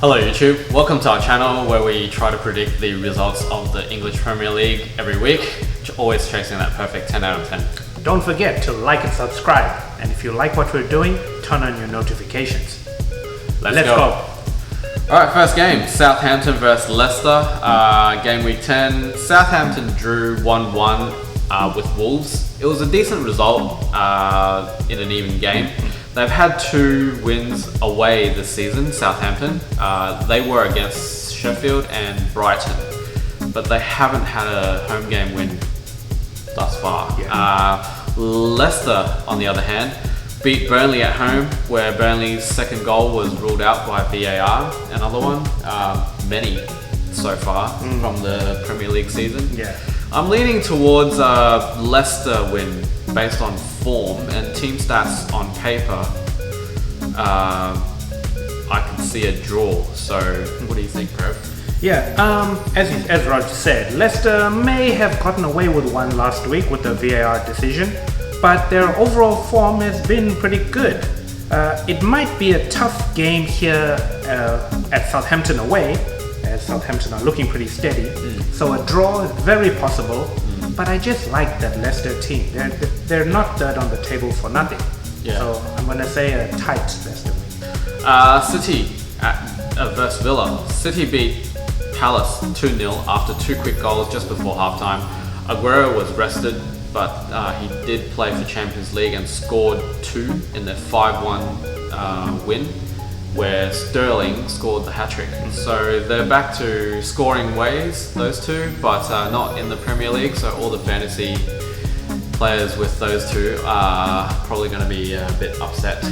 Hello YouTube, welcome to our channel where we try to predict the results of the English Premier League every week, always chasing that perfect 10 out of 10. Don't forget to like and subscribe, and if you like what we're doing, turn on your notifications. Let's go. Alright, first game, Southampton versus Leicester, game week 10. Southampton drew 1-1 with Wolves. It was a decent result in an even game. They've had 2 wins away this season, Southampton. They were against Sheffield and Brighton, but they haven't had a home game win thus far. Leicester, on the other hand, beat Burnley at home, where Burnley's second goal was ruled out by VAR. Another one, many so far from the Premier League season. I'm leaning towards Leicester win based on form and team stats on paper. I can see a draw. So, what do you think, Prev? As Roger said, Leicester may have gotten away with one last week with the VAR decision, but their overall form has been pretty good. It might be a tough game here at Southampton away, as Southampton are looking pretty steady. So a draw is very possible, but I just like that Leicester team. They're not third on the table for nothing. So I'm going to say a tight Leicester win. City versus Villa. City beat Palace 2-0 after 2 quick goals just before halftime. Aguero was rested, but he did play for Champions League and scored 2 in their 5-1 win, where Sterling scored the hat-trick. So they're back to scoring ways, those two, but not in the Premier League, so all the fantasy players with those two are probably going to be a bit upset.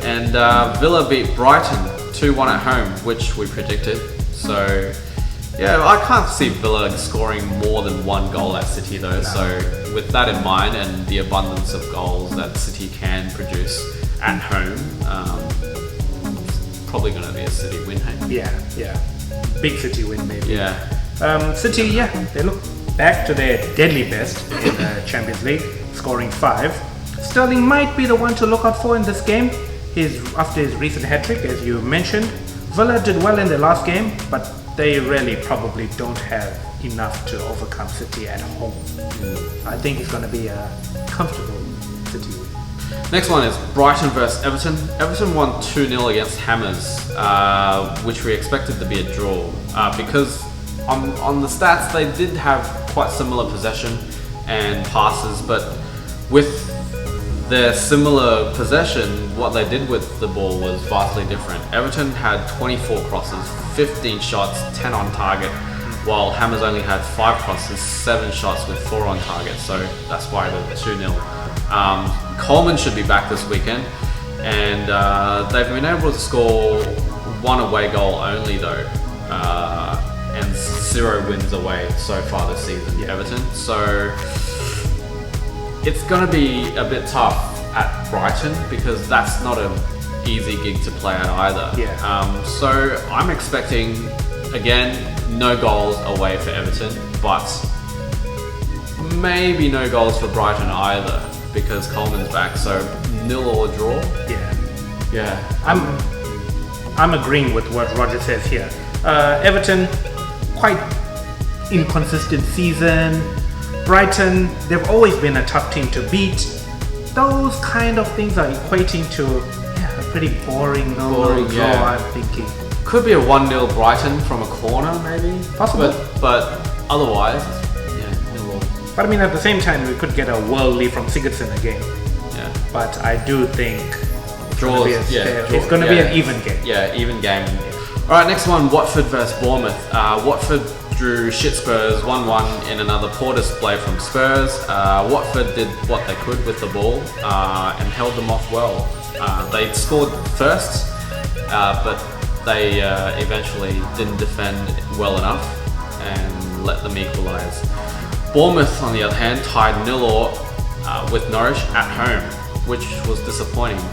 And Villa beat Brighton 2-1 at home, which we predicted. So yeah, I can't see Villa scoring more than 1 goal at City though. So with that in mind and the abundance of goals that City can produce at home, it's probably going to be a City win, hey? Big City win maybe. City, they look back to their deadly best in the Champions League, scoring 5. Sterling might be the one to look out for in this game. After his recent hat-trick, as you mentioned. Villa did well in their last game, but they really probably don't have enough to overcome City at home. I think it's going to be a comfortable City win. Next one is Brighton versus Everton. Everton won 2-0 against Hammers, which we expected to be a draw, because on the stats they did have quite similar possession and passes, but with their similar possession, what they did with the ball was vastly different. Everton had 24 crosses, 15 shots, 10 on target, while Hammers only had 5 crosses, 7 shots with 4 on target, so that's why they're 2-0. Coleman should be back this weekend, and they've been able to score 1 away goal only though, and 0 wins away so far this season, Everton. So it's going to be a bit tough at Brighton because that's not an easy gig to play at either. So I'm expecting, again, no goals away for Everton, but maybe no goals for Brighton either because Coleman's back. So 0 or draw. I'm agreeing with what Roger says here. Everton, quite inconsistent season. Brighton, they've always been a tough team to beat. Those kind of things are equating to a pretty boring draw, I'm thinking. Could be a 1-0 Brighton from a corner, maybe. Possible. But otherwise, 0. But I mean, at the same time, we could get a worldly from Sigurdsson again. But I do think it's going to be an even game. Even game. Alright, next one, Watford versus Bournemouth. Watford drew shit Spurs 1-1 in another poor display from Spurs. Watford did what they could with the ball and held them off well. They scored first, but they eventually didn't defend well enough and let them equalise. Bournemouth, on the other hand, tied 0-0 with Norwich at home, which was disappointing.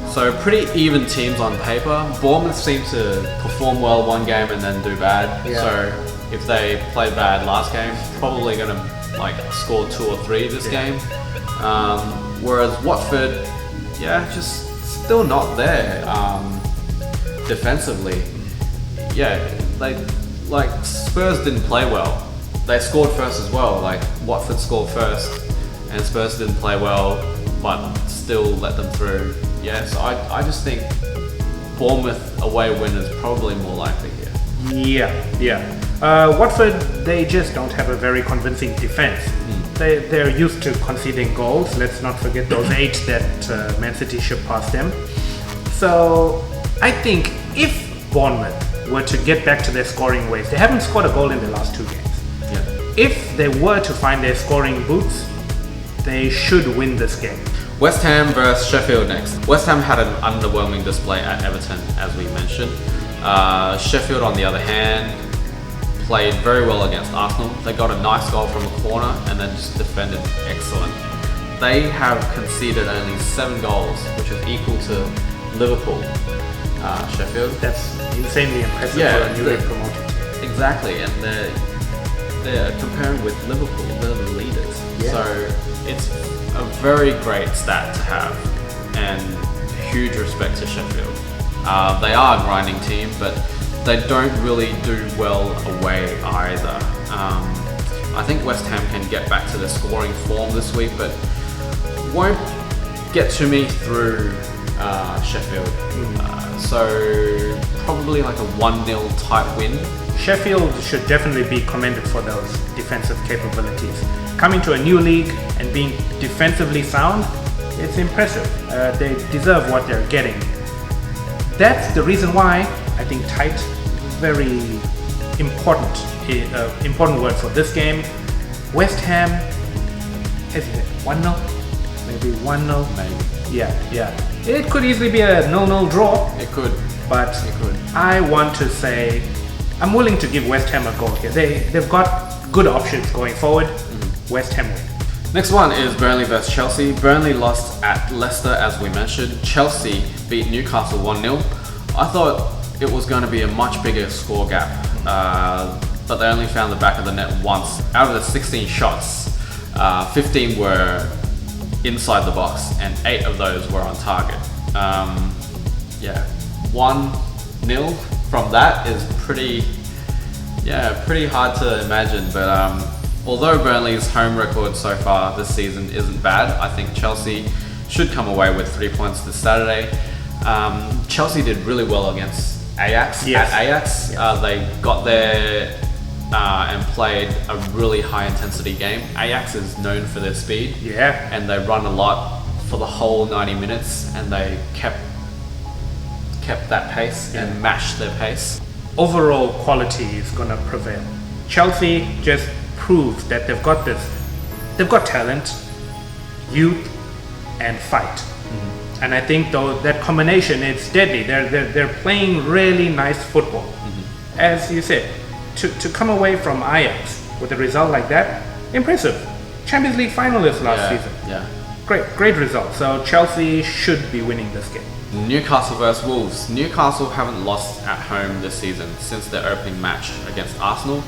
So pretty even teams on paper. Bournemouth seem to perform well one game and then do bad. So if they played bad last game, probably going to score 2 or 3 this game. Whereas Watford, just still not there. defensively, yeah, like Spurs didn't play well. They scored first as well. Like Watford scored first, and Spurs didn't play well, but still let them through. Yeah, so I just think Bournemouth away win is probably more likely here. Yeah. Watford, they just don't have a very convincing defense. They're used to conceding goals. Let's not forget those 8 that Man City shipped past them. So I think if Bournemouth were to get back to their scoring ways, they haven't scored a goal in the last 2 games. Yeah. If they were to find their scoring boots, they should win this game. West Ham versus Sheffield next. West Ham had an underwhelming display at Everton, as we mentioned. Sheffield, on the other hand, played very well against Arsenal. They got a nice goal from a corner and then just defended excellent. They have conceded only 7 goals, which is equal to Liverpool. Sheffield. That's insanely impressive for a newly promoted. Exactly, and they're comparing with Liverpool, they're the leaders. Yeah. So it's a very great stat to have, and huge respect to Sheffield. They are a grinding team, but they don't really do well away either. I think West Ham can get back to their scoring form this week, but won't get to me through Sheffield. So probably like a 1-0 type win. Sheffield should definitely be commended for those defensive capabilities. Coming to a new league and being defensively sound, it's impressive. They deserve what they're getting. That's the reason why I think tight, very important word for this game. West Ham, is it 1-0? Maybe 1-0? Maybe. Yeah. It could easily be a 0-0 draw. It could. But I want to say, I'm willing to give West Ham a goal here. They've got good options going forward. West Ham win. Next one is Burnley versus Chelsea. Burnley lost at Leicester, as we mentioned. Chelsea beat Newcastle 1-0. I thought it was going to be a much bigger score gap, but they only found the back of the net once. Out of the 16 shots, 15 were inside the box, and 8 of those were on target. 1-0 from that is pretty hard to imagine, but although Burnley's home record so far this season isn't bad, I think Chelsea should come away with 3 points this Saturday. Chelsea did really well against Ajax. Yes. At Ajax, they got there and played a really high intensity game. Ajax is known for their speed, and they run a lot for the whole 90 minutes, and they kept that pace and matched their pace. Overall quality is gonna prevail. Chelsea just proves that they've got talent, youth, and fight. And I think though that combination, it's deadly. They're playing really nice football. As you said, to come away from Ajax with a result like that, impressive. Champions League finalists last season. Yeah. Great result. So Chelsea should be winning this game. Newcastle versus Wolves. Newcastle haven't lost at home this season since their opening match against Arsenal,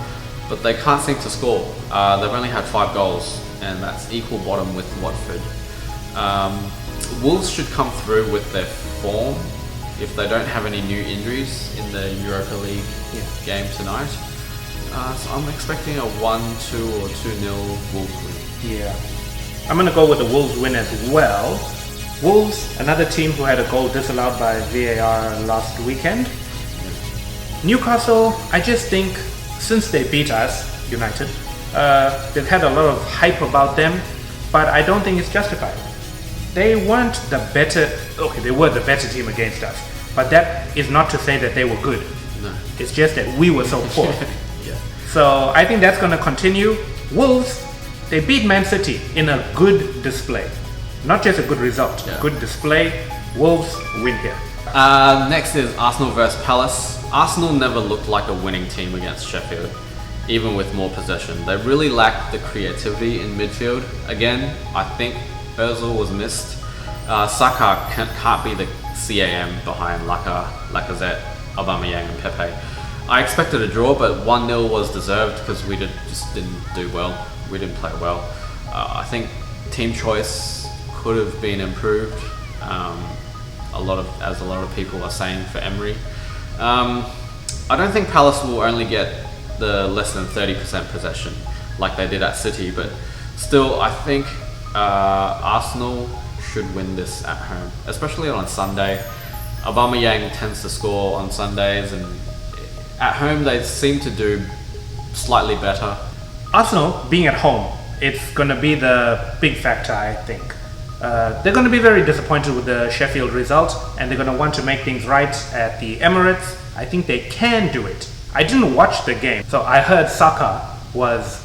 but they can't seem to score. They've only had 5 goals, and that's equal bottom with Watford. Wolves should come through with their form if they don't have any new injuries in the Europa League game tonight. So I'm expecting a 1-2 or 2-0 Wolves win. Yeah. I'm going to go with the Wolves win as well. Wolves, another team who had a goal disallowed by VAR last weekend. Newcastle, I just think since they beat us, United, they've had a lot of hype about them, but I don't think it's justified. They weren't the better, they were the better team against us, but that is not to say that they were good. No. It's just that we were so poor. Yeah. So I think that's going to continue. Wolves, they beat Man City in a good display. Not just a good result, good display. Wolves win here. Next is Arsenal versus Palace. Arsenal never looked like a winning team against Sheffield, even with more possession. They really lacked the creativity in midfield. Again, I think Ozil was missed. Saka can't be the CAM behind Lacazette, Aubameyang and Pepe. I expected a draw, but 1-0 was deserved because we just didn't do well. We didn't play well. I think team choice could have been improved. As a lot of people are saying for Emery. I don't think Palace will only get the less than 30% possession like they did at City, but still, I think Arsenal should win this at home, especially on Sunday. Aubameyang tends to score on Sundays, and at home they seem to do slightly better. Arsenal being at home, it's going to be the big factor, I think. They're going to be very disappointed with the Sheffield result, and they're going to want to make things right at the Emirates. I think they can do it. I didn't watch the game, so I heard Saka was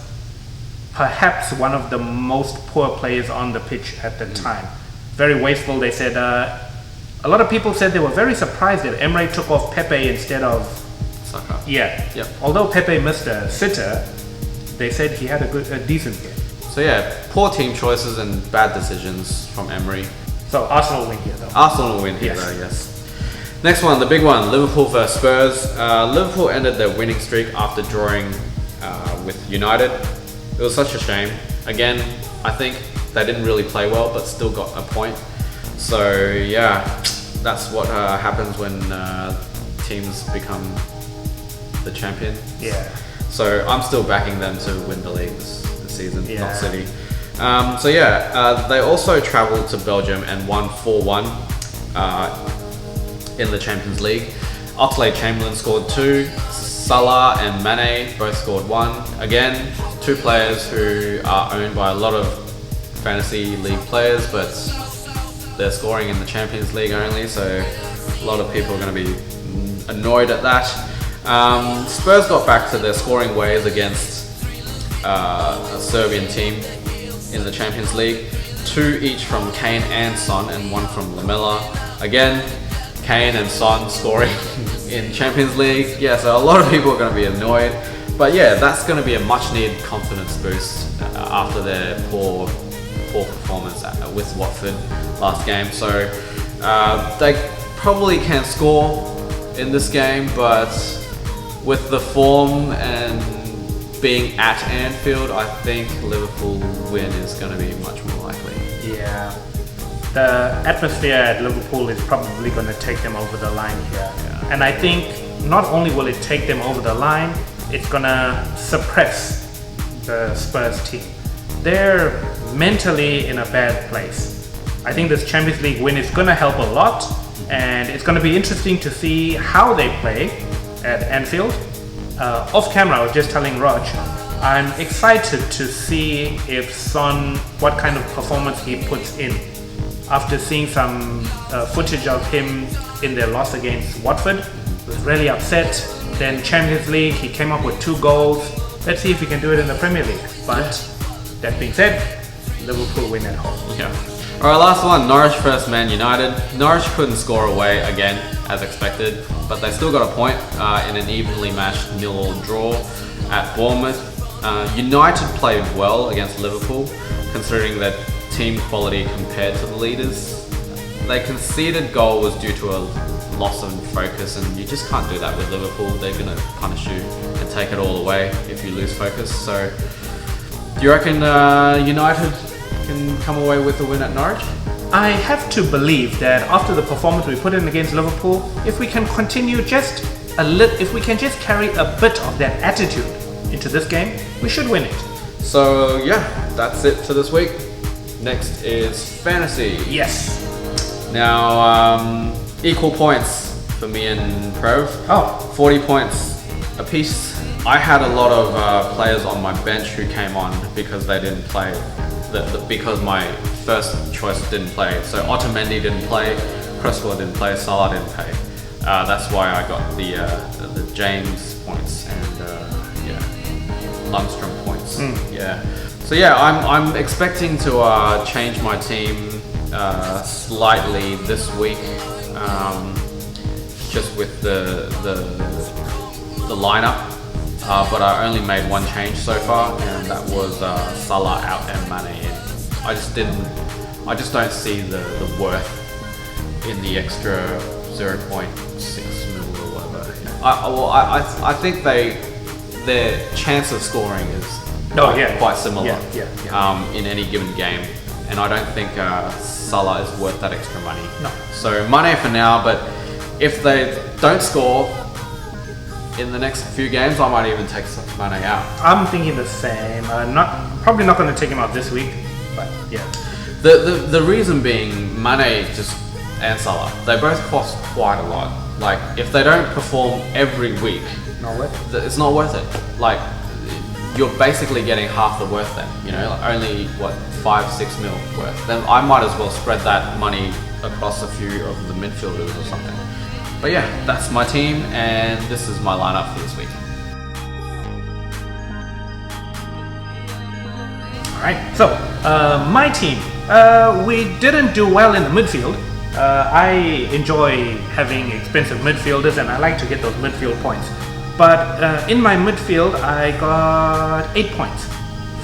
perhaps one of the most poor players on the pitch at the time. Very wasteful. They said a lot of people said they were very surprised that Emre took off Pepe instead of Saka. Yeah. Yep. Although Pepe missed a sitter, they said he had a decent game. So yeah, poor team choices and bad decisions from Emery. So Arsenal will win here though. Arsenal will win here, Yes. though, yes. Next one, the big one, Liverpool versus Spurs. Liverpool ended their winning streak after drawing with United. It was such a shame. Again, I think they didn't really play well, but still got a point. So yeah, that's what happens when teams become the champion. Yeah. So I'm still backing them to win the league this season, Yeah. not City. So yeah, they also travelled to Belgium and won 4-1 in the Champions League. Oxlade-Chamberlain scored 2, Salah and Mane both scored 1. Again, 2 players who are owned by a lot of fantasy league players, but they're scoring in the Champions League only, so a lot of people are going to be annoyed at that. Spurs got back to their scoring ways against a Serbian team in the Champions League. 2 each from Kane and Son, and 1 from Lamela. Again, Kane and Son scoring in Champions League. Yeah, so a lot of people are going to be annoyed. But yeah, that's going to be a much needed confidence boost after their poor performance with Watford last game. So they probably can score in this game, but with the form and being at Anfield, I think Liverpool win is going to be much more likely. Yeah. The atmosphere at Liverpool is probably going to take them over the line here. Yeah. And I think not only will it take them over the line, it's going to suppress the Spurs team. They're mentally in a bad place. I think this Champions League win is going to help a lot, and it's going to be interesting to see how they play at Anfield. Off camera, I was just telling Raj, I'm excited to see if Son, what kind of performance he puts in. After seeing some footage of him in their loss against Watford, he was really upset. Then Champions League, he came up with 2 goals. Let's see if he can do it in the Premier League. But that being said, Liverpool win at home. Yeah. Alright, last one, Norwich versus Man United. Norwich couldn't score away again, as expected, but they still got a point in an evenly matched 0-0 draw at Bournemouth. United played well against Liverpool, considering that team quality compared to the leaders. They conceded goal was due to a loss of focus, and you just can't do that with Liverpool. They're going to punish you and take it all away if you lose focus. So, do you reckon United can come away with the win at Norwich? I have to believe that after the performance we put in against Liverpool, if we can continue if we can just carry a bit of that attitude into this game, we should win it. So yeah, that's it for this week. Next is fantasy. Yes. Now, equal points for me and Prov. 40 points apiece. I had a lot of players on my bench who came on because they didn't play. Because my first choice didn't play. So Otamendi didn't play, Cresswell didn't play, Salah didn't play. That's why I got the James points and Lundstrom points. Yeah. So yeah, I'm expecting to change my team slightly this week, just with the lineup. But I only made 1 change so far, and that was Salah out and Mane in. I just don't see the worth in the extra 0.6 mil or whatever. I think their chance of scoring is quite similar in any given game, and I don't think Salah is worth that extra money. No. So Mane for now, but if they don't score, in the next few games, I might even take Mane out. I'm thinking the same. Probably not going to take him out this week, but yeah. The reason being, Mane and Salah, they both cost quite a lot. Like, if they don't perform every week, it's not worth it. Like, you're basically getting half the worth then, you know, like only what, 5-6 mil worth. Then I might as well spread that money across a few of the midfielders or something. But yeah, that's my team, and this is my lineup for this week. Alright, so my team, we didn't do well in the midfield. I enjoy having expensive midfielders, and I like to get those midfield points. But in my midfield, I got 8 points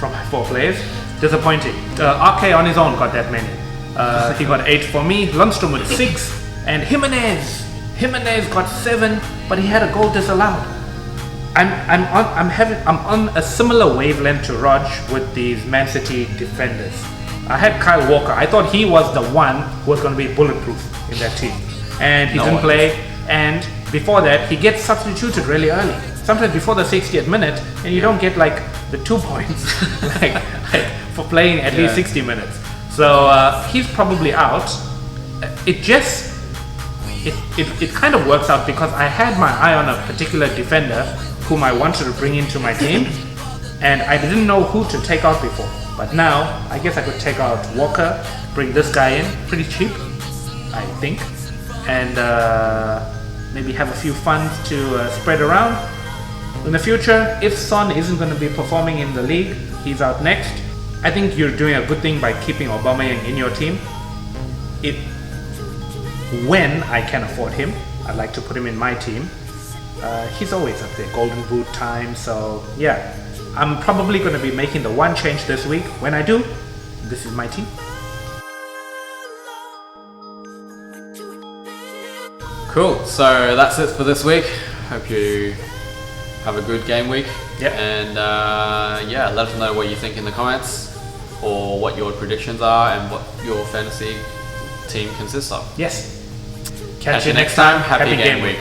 from my 4 players. Disappointing. RK on his own got that many. He got 8 for me. Lundstrom with 6, and Jimenez got 7, but he had a goal disallowed. I'm on a similar wavelength to Raj with these Man City defenders. I had Kyle Walker. I thought he was the one who was going to be bulletproof in that team, and he didn't play. And before that, he gets substituted really early, sometimes before the 60th minute, and you don't get like the 2 points like for playing at least 60 minutes. So he's probably out. It kind of works out because I had my eye on a particular defender whom I wanted to bring into my team, and I didn't know who to take out before. But now I guess I could take out Walker, bring this guy in pretty cheap, I think, and maybe have a few funds to spread around. In the future, if Son isn't going to be performing in the league, he's out next. I think you're doing a good thing by keeping Aubameyang in your team. When I can afford him, I'd like to put him in my team. He's always up there, golden boot time, so yeah. I'm probably going to be making the one change this week. When I do, this is my team. Cool, so that's it for this week. Hope you have a good game week. Yep. And yeah, let us know what you think in the comments, or what your predictions are and what your fantasy team consists of. Yes. Catch you next time. Happy game week.